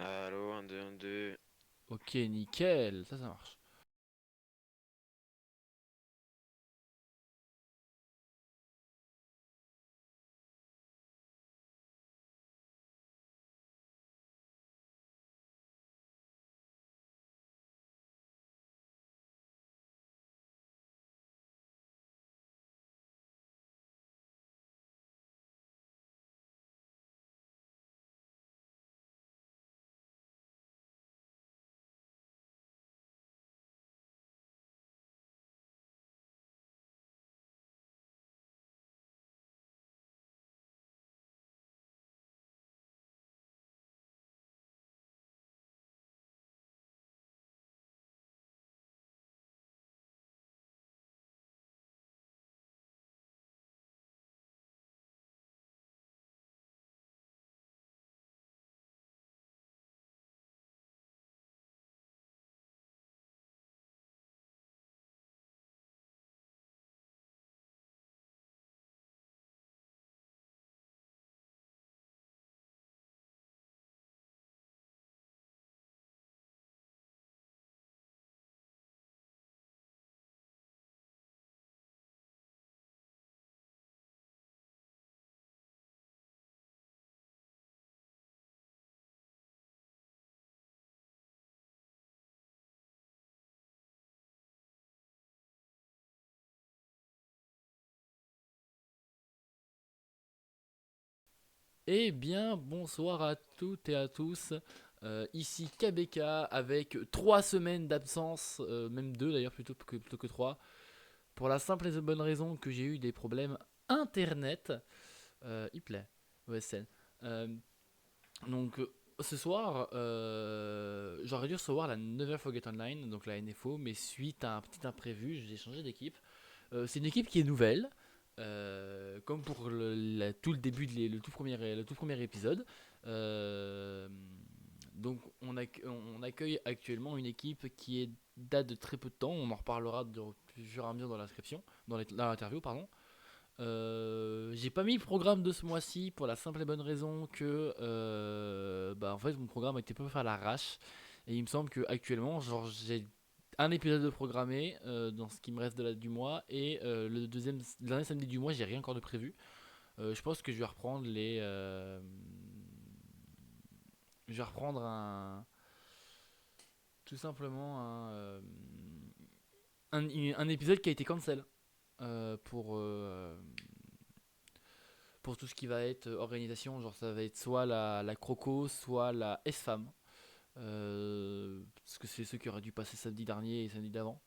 Allô, 1, 2, 1, 2. Ok, nickel, ça marche. Eh bien, bonsoir à toutes et à tous. Ici KBK avec 3 semaines d'absence, même 2 d'ailleurs plutôt que 3, pour la simple et bonne raison que j'ai eu des problèmes internet. Il plaît, OSN. Euh, donc ce soir, j'aurais dû recevoir la Never Forget Online, donc la NFO, mais suite à un petit imprévu, j'ai changé d'équipe. C'est une équipe qui est nouvelle, comme pour tout le début, le tout premier épisode. Euh, donc on accueille actuellement une équipe qui date de très peu de temps. On en reparlera au fur et à mesure dans l'inscription, dans l'interview, pardon. J'ai pas mis le programme de ce mois-ci pour la simple et bonne raison que en fait mon programme a été peu fait à l'arrache et il me semble que actuellement genre j'ai un épisode de programmé dans ce qui me reste du mois et le dernier samedi du mois j'ai rien encore de prévu. Je pense que je vais reprendre un tout simplement un épisode qui a été cancel pour tout ce qui va être organisation, genre ça va être soit la Croco, soit la S-Fam. Parce que c'est ceux qui auraient dû passer samedi dernier et samedi d'avant.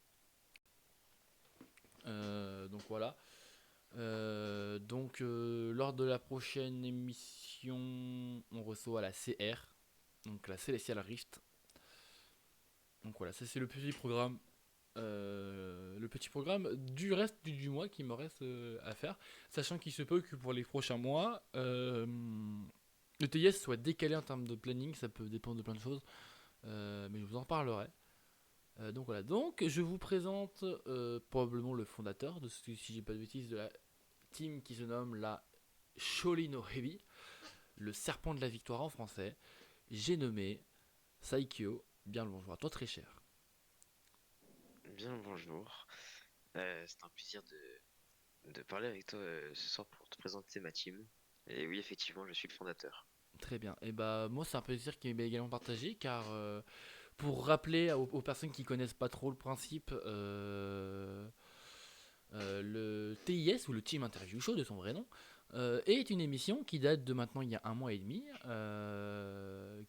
Donc voilà. Lors de la prochaine émission, on reçoit la CR, donc la Celestial Rift. Donc voilà, ça c'est le petit programme du reste du mois qui me reste à faire, sachant qu'il se peut que pour les prochains mois, le TIS soit décalé en termes de planning, ça peut dépendre de plein de choses, mais je vous en reparlerai. Donc voilà, donc je vous présente probablement le fondateur si j'ai pas de bêtises, de la team qui se nomme la Sholino Heavy, le serpent de la victoire en français. J'ai nommé Saikyo, bien le bonjour à toi très cher. Bien le bonjour. C'est un plaisir de parler avec toi ce soir pour te présenter ma team. Et oui, effectivement, je suis le fondateur. Très bien, et bah moi c'est un plaisir qui m'est également partagé car pour rappeler aux personnes qui connaissent pas trop le principe, le TIS ou le Team Interview Show de son vrai nom est une émission qui date de maintenant il y a un mois et demi,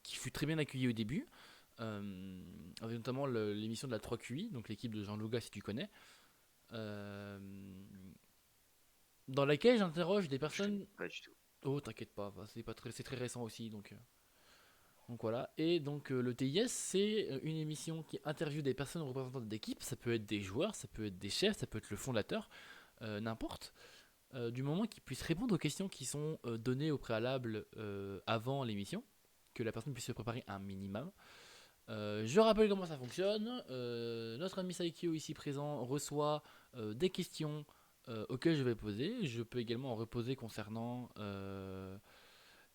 qui fut très bien accueillie au début, avec notamment l'émission de la 3QI, donc l'équipe de Jean Louga si tu connais, euh, dans laquelle j'interroge des Je connais personnes. pas du tout. Oh t'inquiète pas, c'est très récent aussi donc voilà, et donc le TIS, c'est une émission qui interviewe des personnes représentantes d'équipe. Ça peut être des joueurs, ça peut être des chefs, ça peut être le fondateur, n'importe. Du moment qu'ils puissent répondre aux questions qui sont données au préalable avant l'émission, que la personne puisse se préparer un minimum. Je rappelle comment ça fonctionne. Notre ami Saikyo ici présent reçoit des questions auxquelles je vais poser. Je peux également en reposer concernant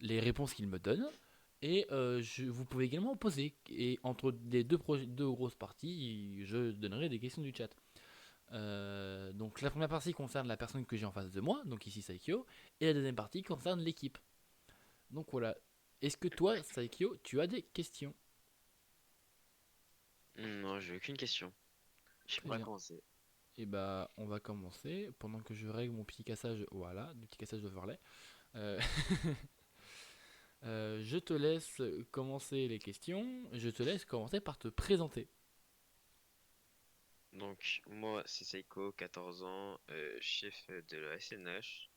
les réponses qu'il me donne. Et vous pouvez également poser. Et entre les deux grosses parties, je donnerai des questions du chat. Donc la première partie concerne la personne que j'ai en face de moi, donc ici Saikyo, et la deuxième partie concerne l'équipe. Donc voilà. Est-ce que toi, Saikyo, tu as des questions? Non, j'ai aucune question. Je sais Très pas bien. commencer. Et bah, on va commencer pendant que je règle mon petit cassage. Voilà, du petit cassage d'overlay. Euh, je te laisse commencer les questions. Je te laisse commencer par te présenter. Donc, moi, c'est Seiko, 14 ans, chef de la SNH.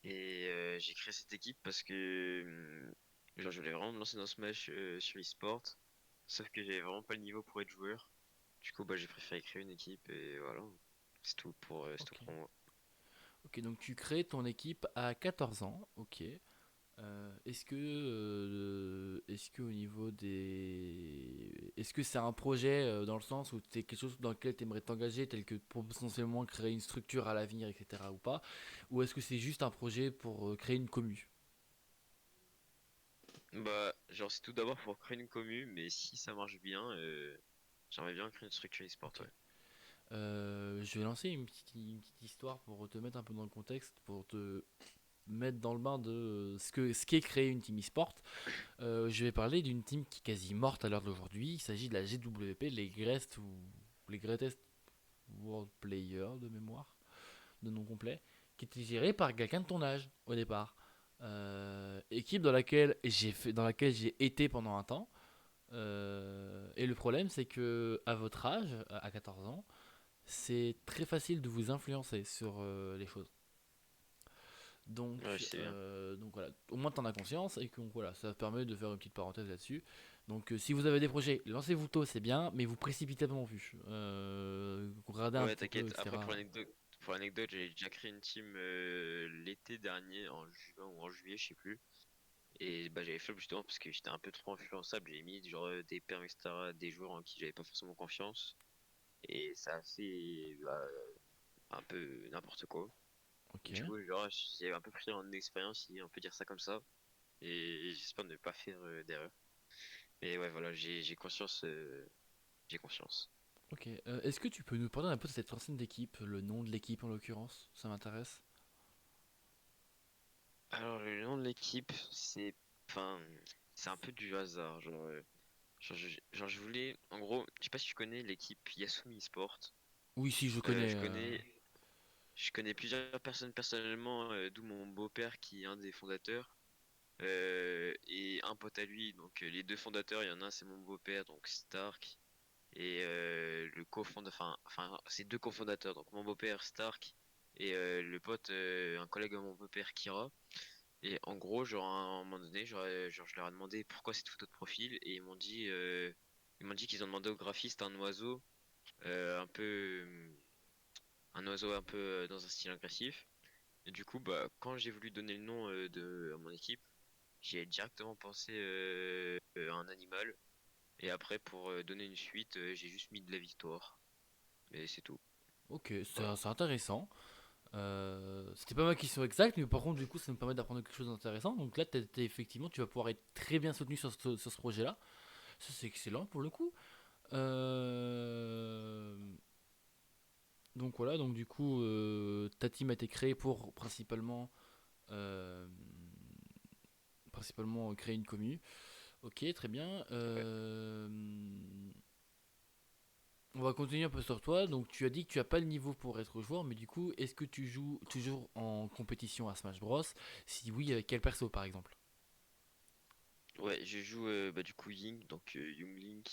Et j'ai créé cette équipe parce que genre, je voulais vraiment me lancer dans Smash sur eSport. Sauf que j'avais vraiment pas le niveau pour être joueur. Du coup, bah, j'ai préféré créer une équipe et voilà. C'est tout Ok. pour moi. Ok, donc tu crées ton équipe à 14 ans. Ok. Est-ce que au niveau des, est-ce que c'est un projet dans le sens où c'est quelque chose dans lequel tu aimerais t'engager, tel que potentiellement créer une structure à l'avenir, etc. ou pas, ou est-ce que c'est juste un projet pour créer une commu? Bah, genre, c'est tout d'abord pour créer une commu, mais si ça marche bien, j'aimerais bien créer une structure eSport, Ok. ouais. Je vais lancer une petite histoire pour te mettre un peu dans le contexte, pour te mettre dans le bain de ce qu'est créer une team e-sport. Je vais parler d'une team qui est quasi morte à l'heure d'aujourd'hui. Il s'agit de la GWP, les Greatest World Player de mémoire, de nom complet, qui était gérée par quelqu'un de ton âge au départ. Équipe dans laquelle j'ai été pendant un temps. Et le problème, c'est que à votre âge, à 14 ans, c'est très facile de vous influencer sur les choses. Ouais, je sais bien. Donc voilà, au moins tu en as conscience et que donc voilà, ça permet de faire une petite parenthèse là-dessus. Donc si vous avez des projets, lancez-vous tôt, c'est bien, mais vous précipitez pas non plus. Regardez un Ouais, petit peu, t'inquiète. Après, etc. pour l'anecdote, j'ai déjà créé une team l'été dernier, en juin ou en juillet, je sais plus. Et bah, j'avais flop justement parce que j'étais un peu trop influençable. J'ai mis genre des perms, etc., des joueurs en qui j'avais pas forcément confiance. Et ça a fait bah, un peu n'importe quoi. Ok, Du coup, genre, j'ai un peu pris en expérience, si on peut dire ça comme ça. Et j'espère ne pas faire d'erreur. Mais ouais, voilà, j'ai conscience. J'ai conscience. ok. Est-ce que tu peux nous parler un peu de cette ancienne d'équipe, le nom de l'équipe en l'occurrence? Ça m'intéresse. Alors, le nom de l'équipe, enfin, c'est un peu du hasard. Genre, je voulais. En gros, je sais pas si tu connais l'équipe Yasumi Sport. Oui, si, je Euh, connais. je connais, je connais plusieurs personnes personnellement, d'où mon beau-père qui est un des fondateurs. Et un pote à lui, donc les deux fondateurs, il y en a un c'est mon beau-père, donc Stark, et le cofondateur, enfin c'est deux cofondateurs, donc mon beau-père Stark et le pote, un collègue de mon beau-père Kira. Et en gros, genre à un moment donné, genre, je leur ai demandé pourquoi cette photo de profil et ils m'ont dit qu'ils ont demandé au graphiste un peu, un oiseau un peu dans un style agressif. Et du coup, bah quand j'ai voulu donner le nom à mon équipe, j'ai directement pensé à un animal. Et après, pour donner une suite, j'ai juste mis de la victoire. Mais c'est tout. Ok, Voilà. c'est intéressant. C'était pas ma question exacte, mais par contre, du coup, ça me permet d'apprendre quelque chose d'intéressant. Donc là, effectivement, tu vas pouvoir être très bien soutenu sur ce projet-là. Ça, c'est excellent pour le coup. Euh, Donc voilà, donc du coup, ta team a été créée pour euh, principalement créer une commu. Ok, très bien. Ouais. On va continuer un peu sur toi. Donc tu as dit que tu as pas le niveau pour être joueur, mais du coup, est-ce que tu joues toujours en compétition à Smash Bros? Si oui, avec quel perso par exemple? Ouais, je joue bah, du coup Ying, donc Young Link.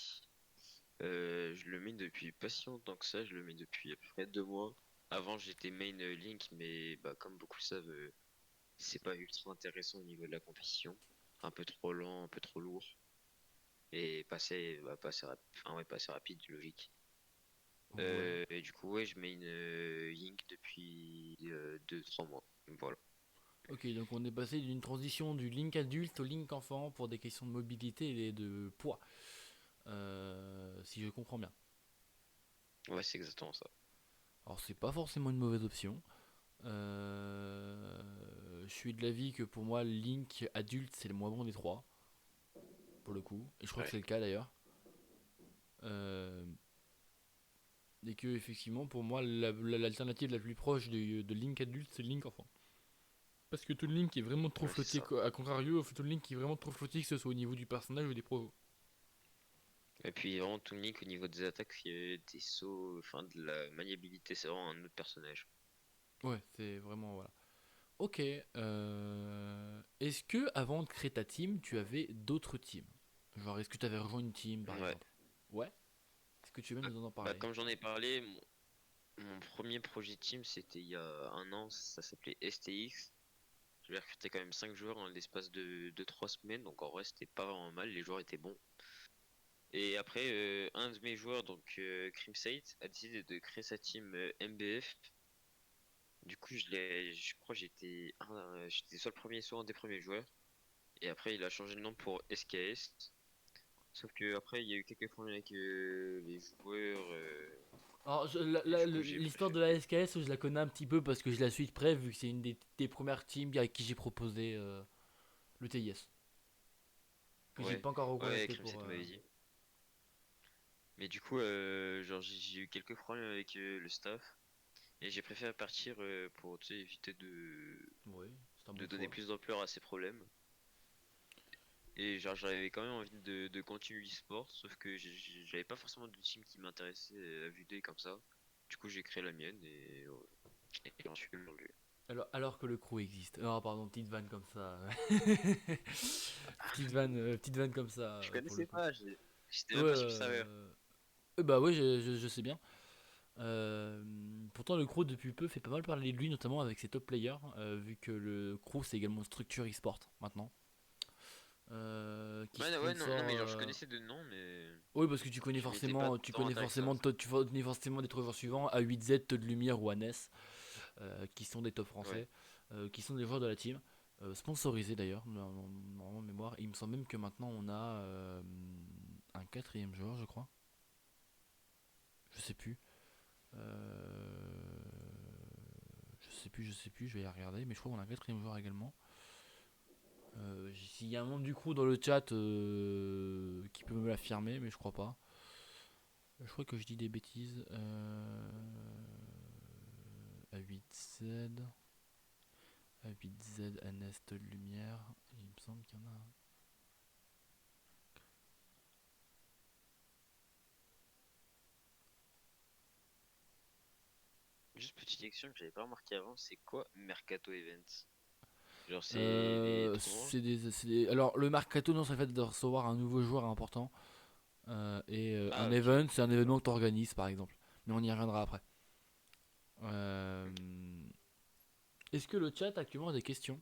Je le mets depuis pas si longtemps que ça, je le mets depuis à peu près 2 mois. Avant, j'étais main Link, mais bah, comme beaucoup le savent, c'est pas ultra intéressant au niveau de la compétition. Un peu trop lent, un peu trop lourd. Et pas assez rapide, logique. Ouais. Et du coup, ouais, je mets une Ying depuis 2-3 mois. Voilà. Ok, donc on est passé d'une transition du Link adulte au Link enfant pour des questions de mobilité et de poids. Si je comprends bien. Ouais, c'est exactement ça. Alors c'est pas forcément une mauvaise option. Je suis de l'avis que pour moi, Link adulte, c'est le moins bon des trois. pour le coup, et je crois que Ouais. c'est le cas d'ailleurs. Euh, et que effectivement pour moi l'alternative la plus proche de Link adulte c'est Link enfant. Parce que Toon Link est vraiment trop Ouais, c'est flotté, ça. à contrario, Toon Link est vraiment trop flotté que ce soit au niveau du personnage ou des provos. Et puis vraiment tout unique au niveau des attaques, des sauts, enfin de la maniabilité, c'est vraiment un autre personnage. Ouais, c'est vraiment voilà. Ok. Est-ce que avant de créer ta team, tu avais d'autres teams? Genre, est-ce que tu avais rejoint une team par Ouais. exemple? Ouais. Est-ce que tu veux Bah, nous en bah, parler? comme j'en ai parlé, mon premier projet team c'était il y a un an, ça s'appelait STX. J'ai recruté quand même 5 joueurs en l'espace de 3 semaines, donc en vrai c'était pas vraiment mal, les joueurs étaient bons. Et après, un de mes joueurs, donc Crimsate, a décidé de créer sa team MBF. Du coup, je crois que j'étais soit le premier, soit un des premiers joueurs. Et après, il a changé de nom pour SKS. Sauf que après, il y a eu quelques problèmes avec les joueurs. Alors, Et du coup, j'ai l'histoire préféré. de la SKS, je la connais un petit peu parce que je la suis de près, vu que c'est une des premières teams avec qui j'ai proposé le TIS. Que j'ai Ouais, pas encore ouais, recontacté pour. Crimsate m'avait dit. Mais du coup, genre, j'ai eu quelques problèmes avec le staff. Et j'ai préféré partir pour, tu sais, éviter Ouais, c'est un de bon donner choix. plus d'ampleur à ces problèmes. Et genre, j'avais quand même envie de continuer l'e-sport, sauf que j'avais pas forcément de team qui m'intéressait à vue d'œil comme ça. Du coup, j'ai créé la mienne et j'en suis aujourd'hui. Alors que le crew existe. Oh, pardon, petite vanne comme ça. Petite vanne comme ça Je pour le connaissais coup. pas, j'étais Ouais, même pas sur le serveur. bah ouais, je sais bien. Euh, Pourtant, le crew depuis peu fait pas mal parler de lui, notamment avec ses top players, vu que le crew c'est également une structure e-sport maintenant, qui Ouais, ouais, non, non, sponsor. mais genre, je connaissais de nom, mais Oui, parce que je m'étais pas tant intéressé à ça. tu connais forcément des trouveurs suivants, A8Z, Todd Lumière ou Anes, qui sont des top Ouais. français, qui sont des joueurs de la team, sponsorisés d'ailleurs, en mémoire. Et il me semble même que maintenant on a un quatrième joueur, je crois. Je sais plus. Euh, je sais plus, je vais y regarder, mais je crois qu'on a un quatrième joueur également. S'il y a un membre du crew dans le chat qui peut me l'affirmer, mais je crois pas. Je crois que je dis des bêtises. A8Z, A8Z, Anest Lumière. Il me semble qu'il y en a un. Juste petite question que j'avais pas remarqué avant, c'est quoi Mercato Events? Genre, c'est des tournois? Alors, le Mercato, non, c'est le fait de recevoir un nouveau joueur important. Un Ah, ok. event, c'est un événement que tu organises, par exemple. Mais on y reviendra après. Euh, Ok. Est-ce que le chat actuellement a des questions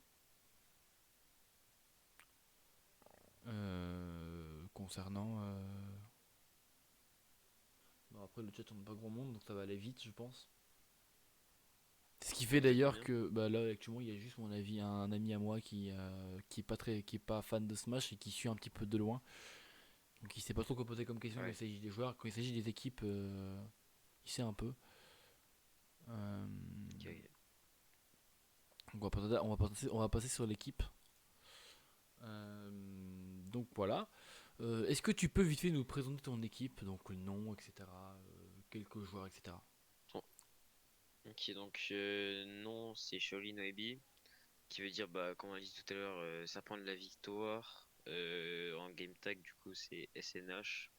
concernant. Bon, après, le chat, on n'a pas grand monde, donc ça va aller vite, je pense. Ce qui fait Vous êtes d'ailleurs combien? que bah, là actuellement il y a juste mon avis un ami à moi qui est pas fan de Smash et qui suit un petit peu de loin. Donc il sait pas trop quoi poser comme question quand il Ouais. s'agit des joueurs, quand il s'agit des équipes, il sait un peu. Euh, Ok, ok. donc on va passer sur l'équipe. Euh, donc voilà. Est-ce que tu peux vite fait nous présenter ton équipe, donc le nom, etc. Quelques joueurs, etc. Bon. Ok, donc nom c'est Shaolin Noibi, qui veut dire, bah, comme on a dit tout à l'heure, serpent de la victoire. En game tag, du coup, c'est SNH.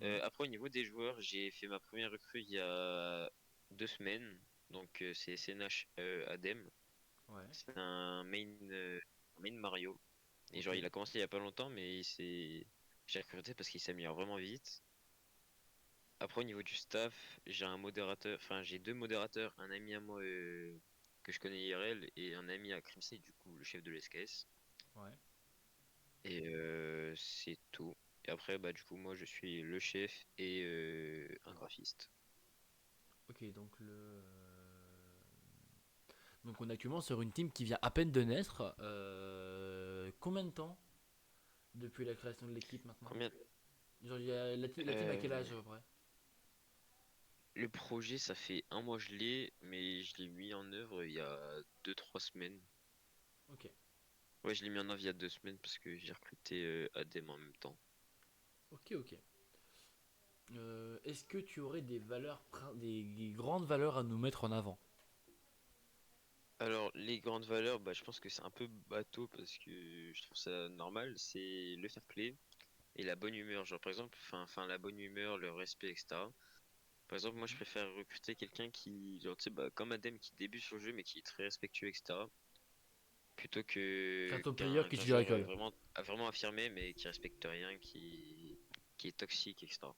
Ouais. Après, au niveau des joueurs, j'ai fait ma première recrue il y a 2 semaines. Donc, c'est SNH Adem. Ouais. C'est un main Mario. Et Ok. genre, il a commencé il y a pas longtemps, mais j'ai recruté parce qu'il s'améliore vraiment vite. Après, au niveau du staff, j'ai un modérateur, enfin, j'ai deux modérateurs, un ami à moi que je connais IRL et un ami à Crimsey, du coup, le chef de l'SKS. Ouais. Et c'est tout. Et après, bah, du coup, moi, je suis le chef et un graphiste. Ok, donc on est actuellement sur une team qui vient à peine de naître. Combien de temps depuis la création de l'équipe maintenant? Combien? Genre, la team a quel âge Euh, à peu près? le projet, ça fait un mois je l'ai, mais je l'ai mis en œuvre il y a 2-3 semaines. Ok. Ouais, je l'ai mis en avis il y a 2 semaines parce que j'ai recruté Adem en même temps. Ok, ok. Est-ce que tu aurais des grandes valeurs à nous mettre en avant? Alors, les grandes valeurs, bah, je pense que c'est un peu bateau parce que je trouve ça normal. C'est le fair play et la bonne humeur. Genre, par exemple, la bonne humeur, le respect, etc. Par exemple, moi, je préfère recruter quelqu'un qui, genre, tu sais, bah, comme Adem, qui débute sur le jeu mais qui est très respectueux, etc. Plutôt Qu'un que top player qu'un qui qu'un tue à joueur l'école. vraiment affirmé mais qui respecte rien, qui est toxique, etc.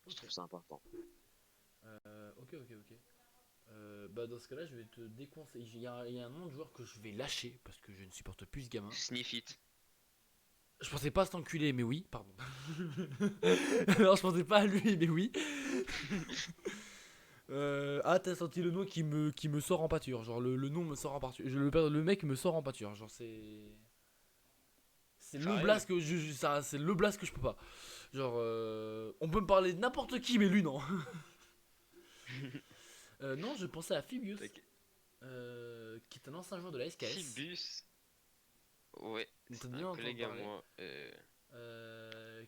Je Ok. trouve ça important. Ok, ok, ok. Bah dans ce cas-là, je vais te déconseiller. Il y a un nom de joueur que je vais lâcher parce que je ne supporte plus ce gamin. Sniff it. Je pensais pas à cet enculé, mais oui, pardon. Alors je pensais pas à lui, mais oui. T'as senti le nom qui me sort en pâture. Genre le nom me sort en pâture. Le mec me sort en pâture. Genre c'est le Farrell? blast que c'est le blast que je peux pas. Genre on peut me parler de n'importe qui, mais lui non. Non, je pensais à Phoebus, T'inquiète. qui est un ancien joueur de la SKS. Phoebus. Ouais, On t'a c'est déjà un entendu collègue à parler. moi.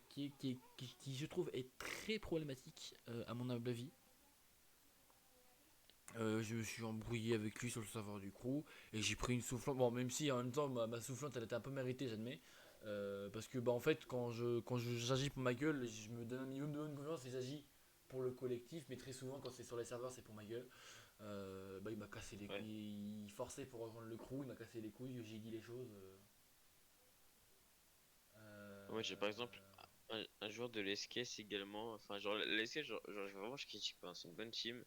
Qui, je trouve est très problématique à mon humble avis. Je me suis embrouillé avec lui sur le serveur du crew et j'ai pris une soufflante. Bon, même si en même temps ma soufflante elle était un peu méritée, j'admets. Parce que bah en fait j'agis pour ma gueule, je me donne un minimum de bonne confiance et j'agis pour le collectif, mais très souvent quand c'est sur les serveurs c'est pour ma gueule. Bah il m'a cassé les Ouais. couilles, il forçait pour rejoindre le crew, il m'a cassé les couilles, j'ai dit les choses. Moi, j'ai par exemple un joueur de l'SKS également. Enfin, genre, l'SKS, vraiment, je critique pas, hein, c'est une bonne team.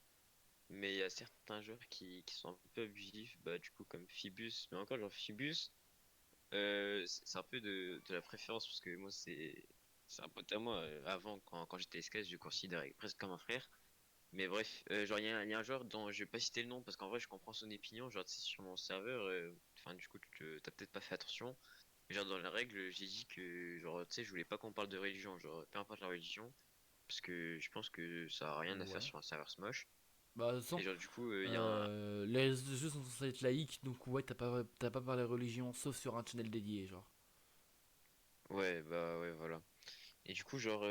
Mais il y a certains joueurs qui sont un peu abusifs, bah, du coup, comme Phoebus. Mais encore, genre, Phoebus, c'est un peu de la préférence parce que moi, c'est un pote à moi. Avant, quand j'étais SKS, je le considérais presque comme un frère. Mais bref, genre, il y a un joueur dont je vais pas citer le nom parce qu'en vrai, je comprends son opinion. Genre, tu sais, sur mon serveur, enfin, du coup, t'as peut-être pas fait attention. Mais genre, dans la règle, j'ai dit que, genre, tu sais, je voulais pas qu'on parle de religion, genre, peu importe la religion, parce que je pense que ça a rien à faire Ouais. sur un serveur Smosh. Bah Et sans. genre, du coup, il y a un. Les réseaux sociaux sont censés être laïques, donc ouais, t'as pas parlé religion, sauf sur un channel dédié, genre. Ouais, bah, ouais, voilà. Et du coup, genre,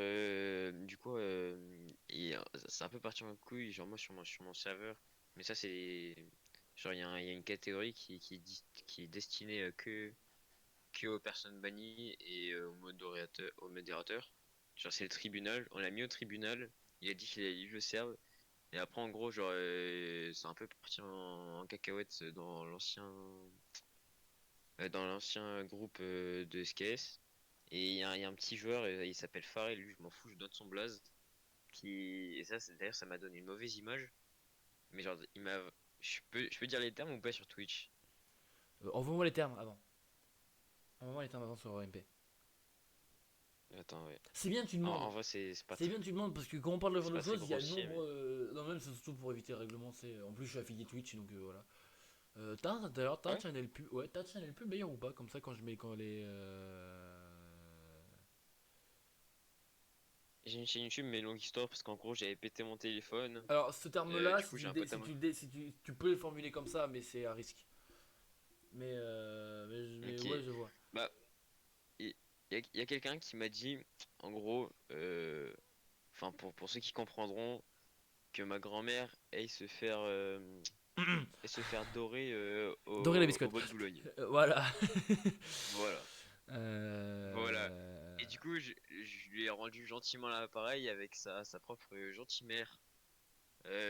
c'est un peu parti en couille, genre, moi, sur mon serveur. Mais ça, c'est. Genre, il y a une catégorie qui est destinée que aux personnes bannies et aux modérateurs. Genre, c'est le tribunal. On l'a mis au tribunal. Il a dit qu'il allait livre le serve. Et après, en gros, genre, c'est un peu parti en cacahuète dans l'ancien groupe de SKS. Et il y a un petit joueur, il s'appelle Farrell, lui, je m'en fous, je donne son blaze. Et ça, d'ailleurs, ça m'a donné une mauvaise image. Mais genre, je peux dire les termes ou pas sur Twitch? Envoie-moi les termes avant. Envoie-moi les termes avant sur MP. Attends, ouais. C'est bien que tu En demandes. vrai, C'est bien que tu demandes parce que quand on parle de ce c'est genre de pas très choses, il y a grossier, nombre. mais. Non, même c'est surtout pour éviter le règlement. En plus, je suis affilié Twitch donc voilà. T'as un Ouais. channel pub. Ouais, t'as un channel pub d'ailleurs ou pas? Comme ça, quand je mets. Quand les. J'ai une chaîne YouTube, mais longue histoire, parce qu'en gros, j'avais pété mon téléphone. Alors, ce terme-là, Du si coup, tu, j'ai le un dé- pote à si moi. tu, le dé- si tu peux le formuler comme ça, mais c'est à risque. Mais Ok. ouais, je vois. Bah, il y a quelqu'un qui m'a dit, en gros, enfin, pour ceux qui comprendront, que ma grand-mère aille se faire dorer Doré la au biscotte. bois de Boulogne. Voilà. Voilà. Voilà. Et Euh... du coup, je lui ai rendu gentiment l'appareil avec sa propre gentille mère.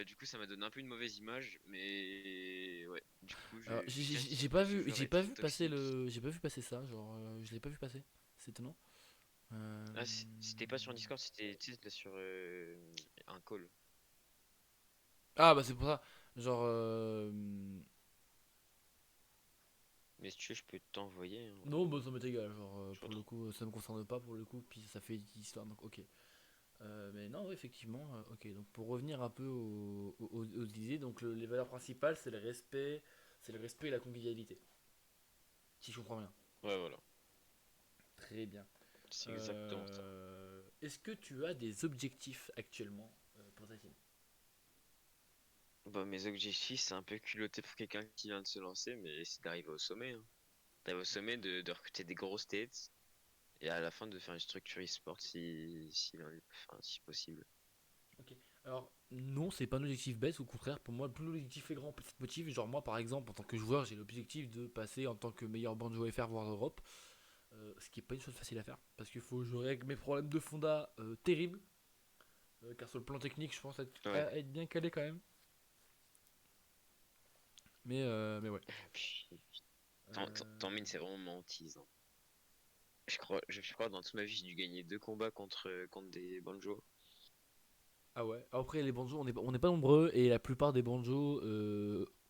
Du coup, ça m'a donné un peu une mauvaise image, mais ouais. Du coup, Alors, je tiens à j'ai dire pas que ce vu, joueur est très toxique. j'ai pas vu passer ça. Genre, je l'ai pas vu passer. C'est étonnant. Euh, Ah, c'était pas sur Discord, c'était tu sais, c'était sur un call. Ah bah c'est pour ça. Genre, Mais si tu veux, je peux t'envoyer, hein. non, bah ça m'est égal. Genre, Je pour le retrouve. coup, ça me concerne pas pour le coup. Puis ça fait histoire, donc ok. Mais non, ouais, effectivement, ok. Donc pour revenir un peu aux idées, donc les valeurs principales, c'est le respect et la convivialité. Si je comprends bien. Ouais, voilà. Très bien. C'est exactement ça. Est-ce que tu as des objectifs actuellement pour ta team? Bah, mes objectifs, c'est un peu culotté pour quelqu'un qui vient de se lancer, mais c'est d'arriver au sommet, hein. T'avais au sommet de recruter des grosses têtes et à la fin de faire une structure e-sport enfin, si possible. Ok. Alors, non, c'est pas un objectif baisse, au contraire, pour moi, plus l'objectif est grand, plus ça te motive. Genre, moi, par exemple, en tant que joueur, j'ai l'objectif de passer en tant que meilleur banjo FR, voire Europe. Ce qui est pas une chose facile à faire, parce qu'il faut jouer avec mes problèmes de fonda terribles. Car sur le plan technique, je pense Ouais. à être bien calé quand même. Mais ouais. Puis, Euh, Tormin, c'est vraiment mentise, hein. Je crois dans toute ma vie, j'ai dû gagner 2 combats contre des banjos. Ah ouais. Après, les banjos, on n'est pas nombreux, et la plupart des banjos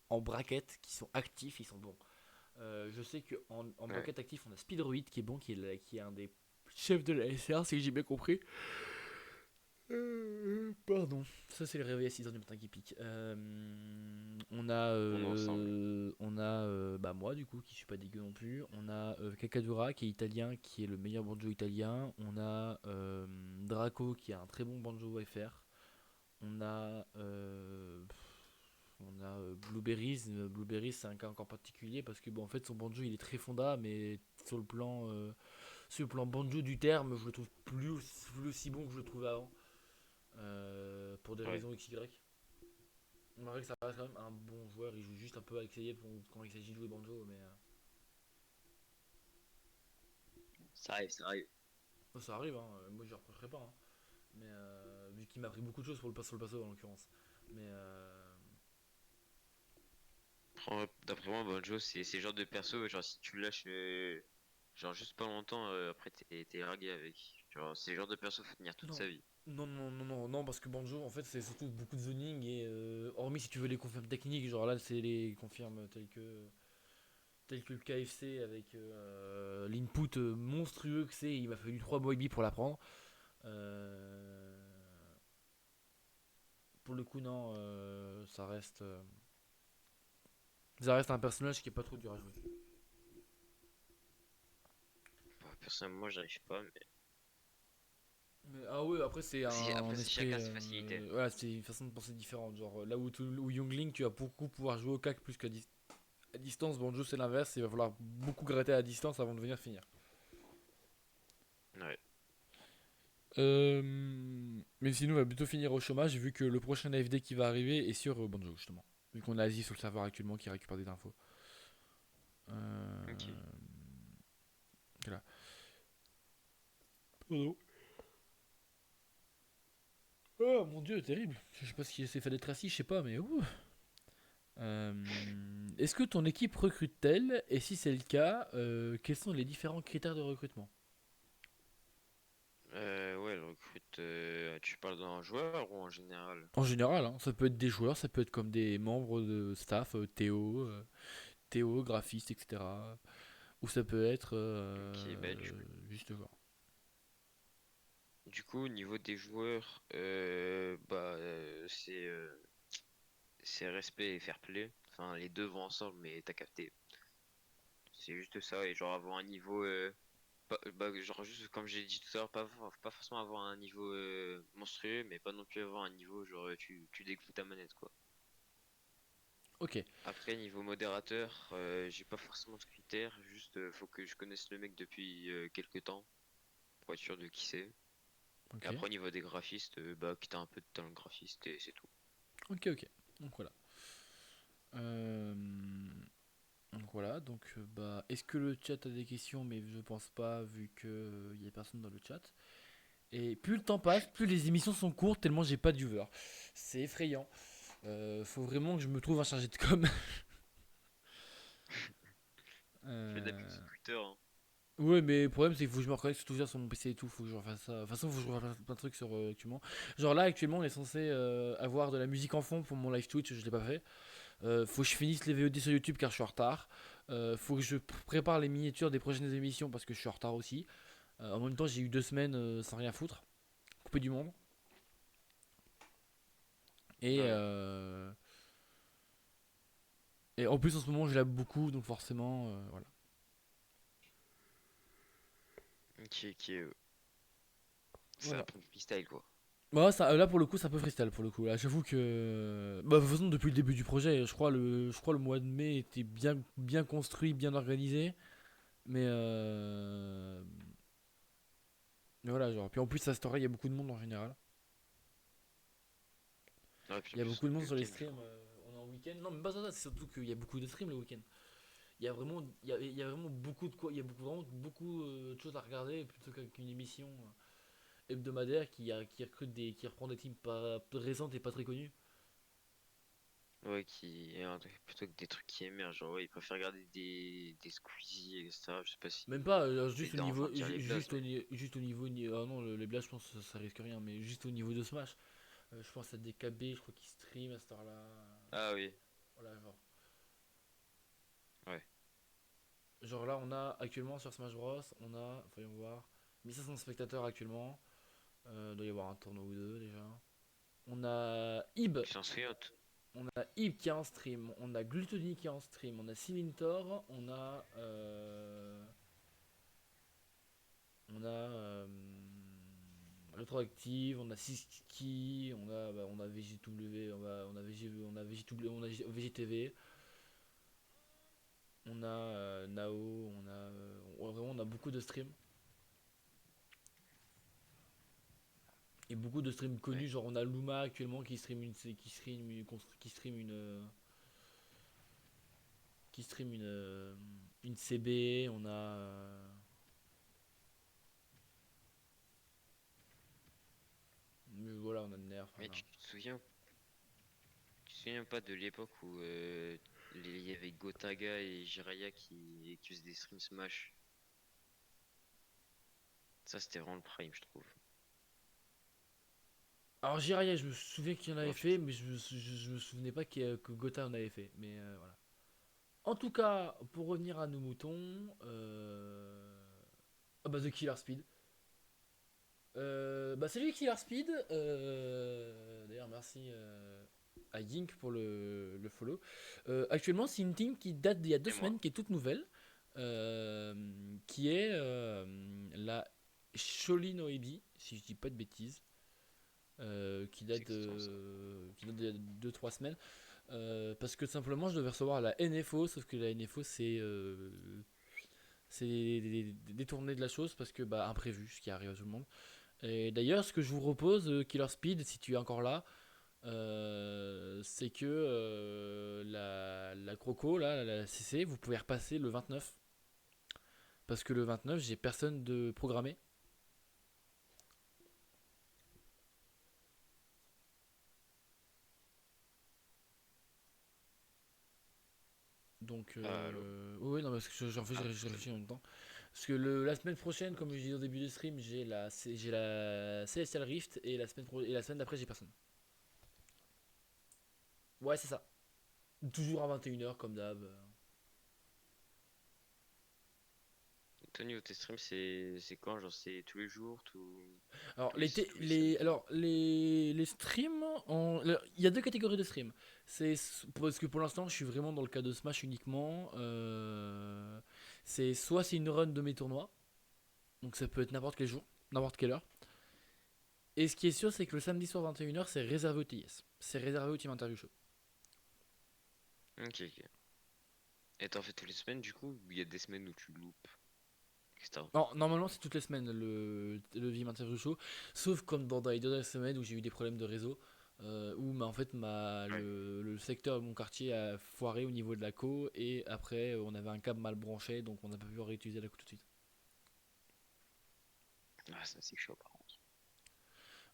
en bracket qui sont actifs, ils sont bons. Je sais qu'en en Ouais. bracket actif, on a Speedroid qui est bon, qui est un des chefs de la SR, si j'ai bien compris. Pardon, ça c'est le réveil à 6h du matin qui pique. On est ensemble. Bah moi du coup qui suis pas dégueu non plus. On a Kakadura qui est italien, qui est le meilleur banjo italien. On a Draco qui a un très bon banjo FR. On a Blueberries. Blueberries c'est un cas encore particulier parce que bon en fait son banjo il est très fonda, mais sur le plan banjo du terme je le trouve plus aussi bon que je le trouvais avant. Pour des Ouais. raisons XY. Malgré que ça reste quand même un bon joueur, il joue juste un peu avec ses yeux quand il s'agit de jouer banjo, mais Ça arrive, ça arrive. ça arrive, hein. Moi je ne reprocherai pas, hein. Mais vu qu'il m'a appris beaucoup de choses sur le passo en l'occurrence. Mais D'après moi, banjo, c'est le genre de perso, genre si tu le lâches, genre juste pas longtemps, après t'es largué avec. Genre, c'est le genre de perso, faut tenir toute non. sa vie. Non, parce que banjo en fait c'est surtout beaucoup de zoning et hormis si tu veux les confirmes techniques, genre là c'est les confirmes tels que le KFC avec l'input monstrueux que c'est, il m'a fallu 3 mois et demi pour l'apprendre. Euh, pour le coup, non, ça reste un personnage qui est pas trop dur à jouer. Bah, personnellement, moi, j'arrive pas, mais Ah ouais, après c'est un après, c'est esprit, chacun ses facilités. voilà, c'est une façon de penser différente. Genre là où Youngling, tu vas beaucoup pouvoir jouer au cac plus à distance. Banjo c'est l'inverse, il va falloir beaucoup gratter à distance avant de venir finir. Ouais. Euh, Mais sinon, on va plutôt finir au chômage vu que le prochain AFD qui va arriver est sur Banjo justement. Vu qu'on a Asie sur le serveur actuellement qui récupère des infos. Ok. Euh, Voilà. Pardon. Oh mon dieu, terrible. Je sais pas ce qui s'est fait d'être assis, je sais pas, mais ouh. Euh, Est-ce que ton équipe recrute-t-elle? Et si c'est le cas, quels sont les différents critères de recrutement? Ouais, elle recrute. Tu parles d'un joueur ou en général? En général, hein, ça peut être des joueurs, ça peut être comme des membres de staff, Théo, graphiste, etc. Ou ça peut être Ok, bah juste voir. du coup, au niveau des joueurs, c'est respect et fair play. Enfin, les deux vont ensemble, mais t'as capté. C'est juste ça, et genre avoir un niveau. Genre juste comme j'ai dit tout à l'heure, pas forcément avoir un niveau monstrueux, mais pas non plus avoir un niveau genre tu dégoûtes ta manette quoi. Ok, Après, niveau modérateur, j'ai pas forcément de critères, juste faut que je connaisse le mec depuis quelques temps pour être sûr de qui c'est. Et ok, après, au niveau des graphistes, bah, que t'as un peu de talent graphiste et c'est tout. ok. Donc voilà. Euh, donc voilà, bah, est-ce que le chat a des questions? Mais je pense pas, vu que il y a personne dans le chat. Et plus le temps passe, plus les émissions sont courtes, tellement j'ai pas de viewers. C'est effrayant. Faut vraiment que je me trouve un chargé de com. Je fais de la pub Euh, sur Twitter, hein. Ouais, mais le problème c'est qu'il faut que je me reconnecte toujours sur mon PC et tout. Faut que je refasse ça. De toute façon, faut que je refasse plein de trucs sur actuellement. Genre là, actuellement, on est censé avoir de la musique en fond pour mon live Twitch, je l'ai pas fait. Faut que je finisse les VOD sur YouTube car je suis en retard. Faut que je prépare les miniatures des prochaines émissions parce que je suis en retard aussi. En même temps, j'ai eu 2 semaines sans rien foutre, coupé du monde. Et, Ouais. euh, et en plus, en ce moment, je l'aime beaucoup, donc forcément, voilà. Ok. C'est un Voilà. peu freestyle quoi. Bah, ça, là pour le coup, c'est un peu freestyle pour le coup. Là, j'avoue que. Bah, de toute façon, depuis le début du projet, je crois le mois de mai était bien construit, bien organisé. Mais, mais voilà, genre. Puis en plus, à cette heure-là, il y a beaucoup de monde en général. Ouais, puis Il en y a plus, beaucoup de on est monde le sur les week-end, je streams. crois. On est en week-end. Non, mais pas ça, c'est surtout qu'il y a beaucoup de streams le week-end. Il y a vraiment beaucoup de quoi. Il y a vraiment beaucoup de choses à regarder plutôt qu'une émission hebdomadaire qui recrute qui reprend des teams pas récentes et pas très connues. Ouais, qui est plutôt que des trucs qui émergent. Genre, ouais, ils préfèrent regarder des Squeezie, etc. Je sais pas Même si pas, ça les juste au dérange niveau, de dire les blazes, mais. juste au niveau, ah non, les blagues, je pense que ça risque rien, mais juste au niveau de Smash, je pense à DKB, je crois qu'il stream à cette heure-là. Ah oui, Voilà, genre. ouais. Genre là, on a actuellement sur Smash Bros, on a, voyons voir, 1500 spectateurs actuellement. Doit y avoir un tournoi ou deux déjà. On a Ib, Tu t'en souviens? qui est en stream, on a Gluttony qui est en stream, on a Simintor, on a Retroactive, on a Siski, on a VGW, on a VGTV, on a Nao, vraiment on a beaucoup de streams. Et beaucoup de streams Ouais. connus, genre on a Luma actuellement qui stream une CB, voilà, on a Nerf, Mais voilà. tu te souviens pas de l'époque où il y avait Gotaga et Jiraya qui faisaient des streams Smash? Ça, c'était vraiment le prime, je trouve. Alors Jiraiya, je me souviens qu'il en avait Genre, fait, mais je me souvenais pas que Gotha en avait fait. Mais voilà. En tout cas, pour revenir à nos moutons, ah bah The Killer Speed. Salut Killer Speed. D'ailleurs, merci à Yink pour le follow. Actuellement, c'est une team qui date d'il y a deux et moi. semaines, qui est toute nouvelle, euh, qui est la Sholin Oebi, si je dis pas de bêtises, C'est exactement ça. qui date d'il y a deux trois semaines. Parce que simplement, je devais recevoir la NFO, sauf que la NFO, c'est détourné de la chose parce que bah imprévu, ce qui arrive à tout le monde. Et d'ailleurs, ce que je vous propose, Killer Speed, si tu es encore là, c'est que la Croco, là, la CC, vous pouvez repasser le 29. Parce que le 29, j'ai personne de programmé. Donc, Allô? oui, non, parce que en fait, Ah, je salut. réfléchis en même temps. Parce que la semaine prochaine, comme je disais au début du stream, j'ai la Celestial Rift et et la semaine d'après, j'ai personne. Ouais, c'est ça. Toujours à 21h comme d'hab. Toi, niveau tes streams, c'est quand? Genre, c'est tous les jours, Alors, tous les samedis? les streams, il y a deux catégories de streams. Parce que pour l'instant, je suis vraiment dans le cas de Smash uniquement. C'est une run de mes tournois, donc ça peut être n'importe quel jour, n'importe quelle heure. Et ce qui est sûr, c'est que le samedi soir 21h, c'est réservé au TS. C'est réservé au Team Interview Show. Ok, ok. Et t'en fais toutes les semaines, du coup? Ou il y a des semaines où tu loupes, etc. Non, normalement, c'est toutes les semaines le Team Interview Show, sauf comme dans les dernières semaines où j'ai eu des problèmes de réseau. Où en fait Ouais. le secteur de mon quartier a foiré au niveau de la co et après on avait un câble mal branché donc on n'a pas pu réutiliser la co tout de suite. Ah, ça, c'est chaud, par contre.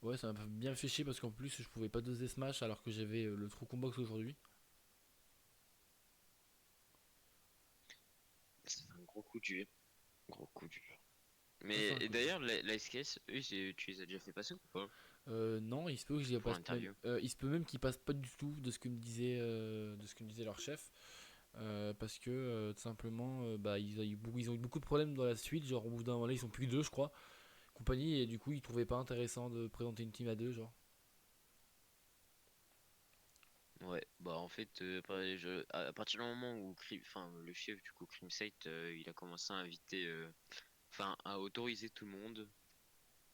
Ouais, ça m'a bien fait chier parce qu'en plus je pouvais pas doser Smash alors que j'avais le trou combox aujourd'hui. C'est un gros coup dur. Gros coup dur. Ça c'est Mais, un et coup dur. d'ailleurs, la SKS, eux, tu les as déjà fait passer ou pas? Non, il se peut que j'y Pour passe même. l'interview. Il se peut même qu'ils passent pas du tout de ce que me disait leur chef. Parce que tout simplement, ils ont eu beaucoup de problèmes dans la suite. Genre, au bout d'un moment, là, ils sont plus que deux, je crois, compagnie, et du coup, ils trouvaient pas intéressant de présenter une team à deux, genre. Ouais, bah en fait, après, à partir du moment où enfin, le chef du coup Crimsite, il a commencé à inviter, enfin à autoriser tout le monde.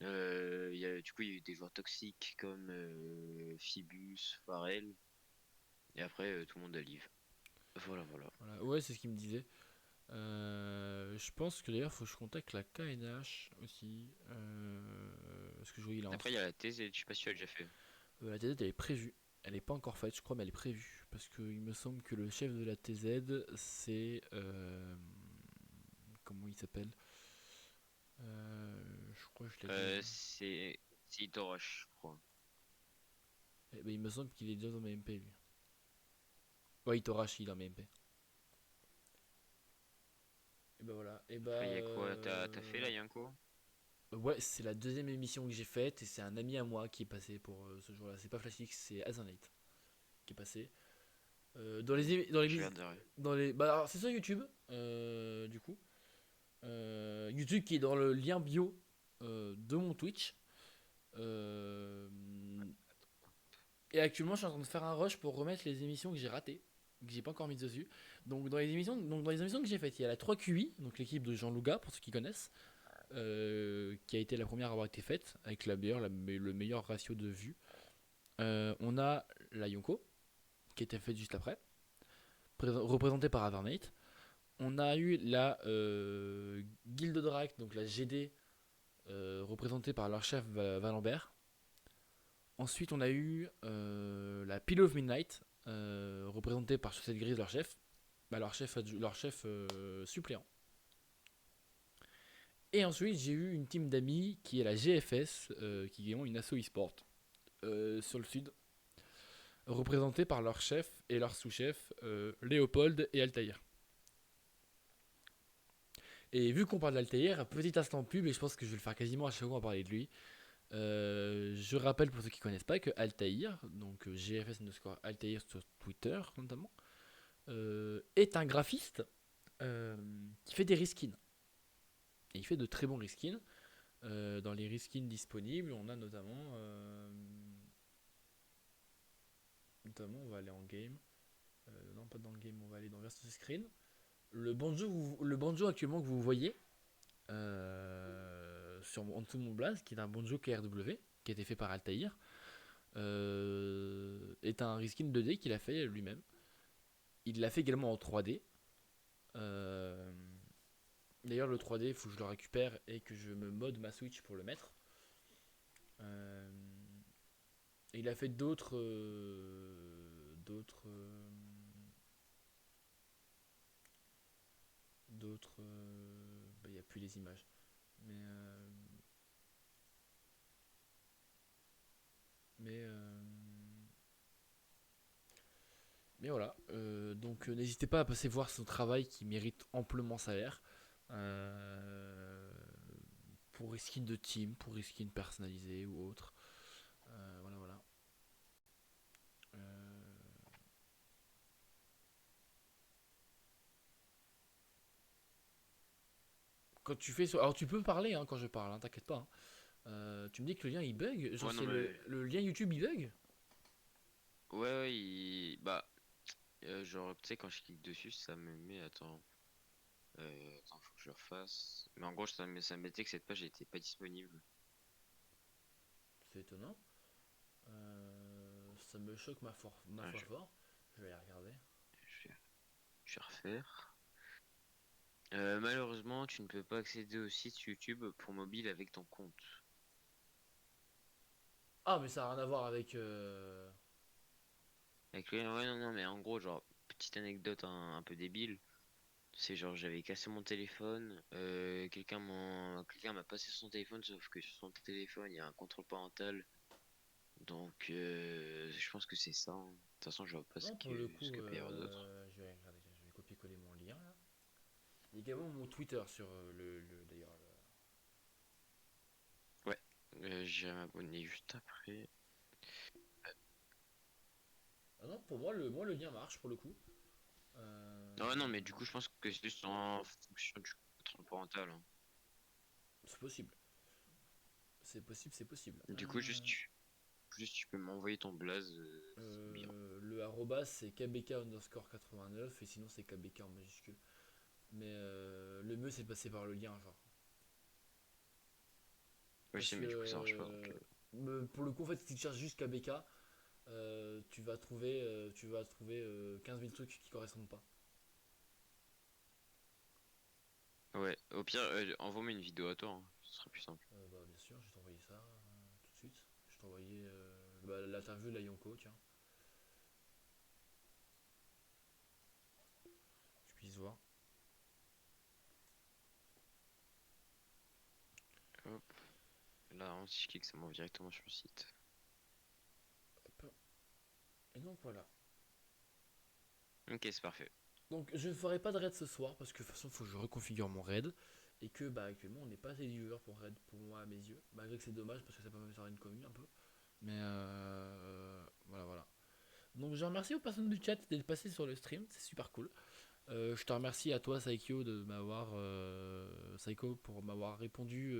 Du coup, il y a eu des joueurs toxiques comme Phoebus, Pharrell, et après tout le monde a leave. Voilà, voilà. Voilà. Ouais, c'est ce qu'il me disait. Je pense que d'ailleurs, faut que je contacte la KNH aussi. Parce que je vois il Après, il y a la thèse, et je sais pas si tu as déjà fait. La TZ elle est prévue. Elle n'est pas encore faite, je crois, mais elle est prévue. Parce qu'il me semble que le chef de la TZ, c'est. Comment il s'appelle? Je crois que je l'ai déjà. C'est Itoroche, je crois. Eh ben, il me semble qu'il est déjà dans mes MP, lui. Ouais, Itorashi dans mes MP. Et ben voilà. Et bah. Après, il y a quoi? T'as fait là, Yanko? Ouais, c'est la deuxième émission que j'ai faite et c'est un ami à moi qui est passé pour ce jour-là. C'est pas Flashix, c'est Azanite qui est passé. Dans les. Je regarderai. Bah, alors, c'est sur YouTube, du coup. YouTube qui est dans le lien bio de mon Twitch. Euh, et actuellement, je suis en train de faire un rush pour remettre les émissions que j'ai ratées, que j'ai pas encore mises dessus. Donc dans les émissions que j'ai faites, il y a la 3QI, donc l'équipe de Jean Louga, pour ceux qui connaissent, qui a été la première à avoir été faite, avec le meilleur ratio de vues. On a la Yonko, qui a été faite juste après, représentée par Avernate. On a eu la Guilde de Drac, donc la GD, représentée par leur chef Valambert. Ensuite, on a eu la Pillow of Midnight, représentée par Chaussette Grise, leur chef, leur chef suppléant. Et ensuite, j'ai eu une team d'amis qui est la GFS, qui est une asso e-sport sur le sud, représentée par leur chef et leur sous-chef, Léopold et Altaïr. Et vu qu'on parle d'Altaïr, petit instant pub, et je pense que je vais le faire quasiment à chaque fois à parler de lui. Je rappelle pour ceux qui ne connaissent pas que Altaïr, donc GFS underscore Altaïr sur Twitter notamment, est un graphiste qui fait des reskins. Et il fait de très bons reskins. Dans les reskins disponibles, on a notamment, on va aller en game. Non, pas dans le game, on va aller dans versus screen. Le banjo actuellement que vous voyez en dessous de mon blaze, qui est un banjo KRW, qui a été fait par Altaïr, est un reskin 2D qu'il a fait lui-même. Il l'a fait également en 3D. Euh, D'ailleurs, le 3D, il faut que je le récupère et que je me mode ma Switch pour le mettre. Euh, il a fait d'autres. Il n'y a plus les images. Mais. Mais. Mais voilà, donc n'hésitez pas à passer voir son travail qui mérite amplement salaire. Euh, pour reskin de team, pour reskin personnalisé ou autre. Voilà, voilà. Euh, Quand tu fais. Alors tu peux parler quand je parle, t'inquiète pas. Tu me dis que le lien il bug. Genre Ouais, non, c'est mais. le lien YouTube il bug. Ouais, ouais, bah, genre, tu sais, quand je clique dessus, ça me met. Attends, faut que je le refasse. Mais en gros, ça me mettait que cette page n'était pas disponible. C'est étonnant. Ça me choque ma Ah, foi fort. Je vais aller regarder. je vais, je vais refaire. Malheureusement, tu ne peux pas accéder au site YouTube pour mobile avec ton compte. Ah mais ça n'a rien à voir avec. Ouais, non, non, mais en gros, genre, petite anecdote un peu débile. C'est genre, j'avais cassé mon téléphone. Quelqu'un m'a passé son téléphone, sauf que sur son téléphone, il y a un contrôle parental. Donc, je pense que c'est ça, hein. De toute façon, je vois pas Non pour le ce coup, que peut y avoir d'autre. je vais regarder. Je vais copier-coller mon lien là. Il y a également mon Twitter sur d'ailleurs. Ouais, j'irai m'abonner juste après. Ah non, pour moi le lien marche pour le coup. Non, non, mais du coup, je pense que c'est juste en fonction du contrôle parental, hein. C'est possible. C'est possible, c'est possible. Du coup, juste tu peux m'envoyer ton blaze, c'est bien. Le arrobas c'est kbk underscore 89 et sinon c'est kbk en majuscule. Mais le mieux c'est de passer par le lien genre. Ouais, je Parce sais, que mais du coup, ça marche pas, donc. pour le coup en fait si tu cherches juste kbk, tu vas trouver 15 000 trucs qui correspondent pas. Ouais, au pire, envoie-moi une vidéo à toi, hein. Ce sera plus simple. Bah, bien sûr, je vais t'envoyer ça tout de suite. Je vais t'envoyer bah, l'interview de la Yonko, tiens, que tu puisses voir. Hop. Là, hein, si je clique, ça m'envoie directement sur le site. Hop. Et donc voilà. Ok, c'est parfait. Donc je ne ferai pas de raid ce soir parce que de toute façon il faut que je reconfigure mon raid. Et que bah actuellement on n'est pas assez de viewers pour raid pour moi à mes yeux. Malgré que c'est dommage parce que ça peut me faire une commune un peu. Mais voilà voilà. Donc je remercie aux personnes du chat d'être passées sur le stream, c'est super cool. Je te remercie à toi Saikyo de m'avoir Saiko pour m'avoir répondu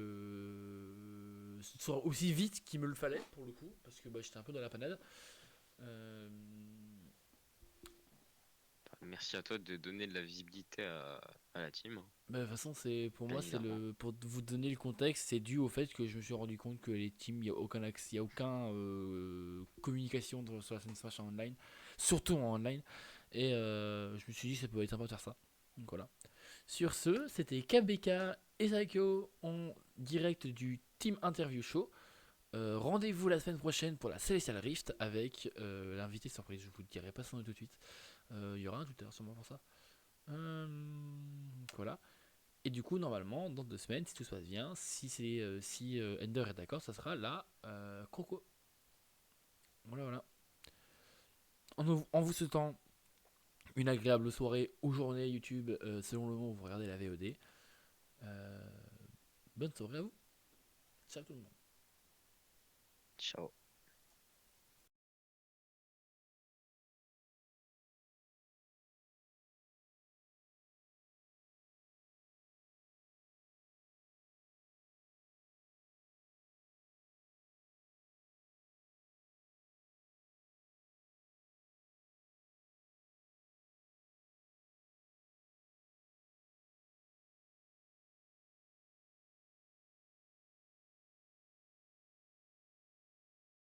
aussi vite qu'il me le fallait pour le coup parce que bah, j'étais un peu dans la panade. Euh, Merci à toi de donner de la visibilité à la team, hein, Bah, de toute façon, c'est pour bien moi, c'est évidemment. le pour vous donner le contexte, c'est dû au fait que je me suis rendu compte que les teams, il y a aucun accès, il y a aucun communication sur la scène Smash en online, surtout en online. Et je me suis dit que ça pouvait être sympa de faire ça. Donc voilà. Sur ce, c'était KBK et Saikyo en direct du Team Interview Show. Rendez-vous la semaine prochaine pour la Celestial Rift avec l'invité surprise. Je vous le dirai pas son nom tout de suite. Il y aura un Twitter sûrement pour ça. Euh, voilà. Et du coup, normalement, dans 2 semaines, si tout se passe bien, si Ender est d'accord, ça sera la Croco. Voilà, voilà. En vous souhaitant une agréable soirée ou journée YouTube, selon le moment où vous regardez la VOD. Euh, Bonne soirée à vous. Ciao tout le monde. Ciao.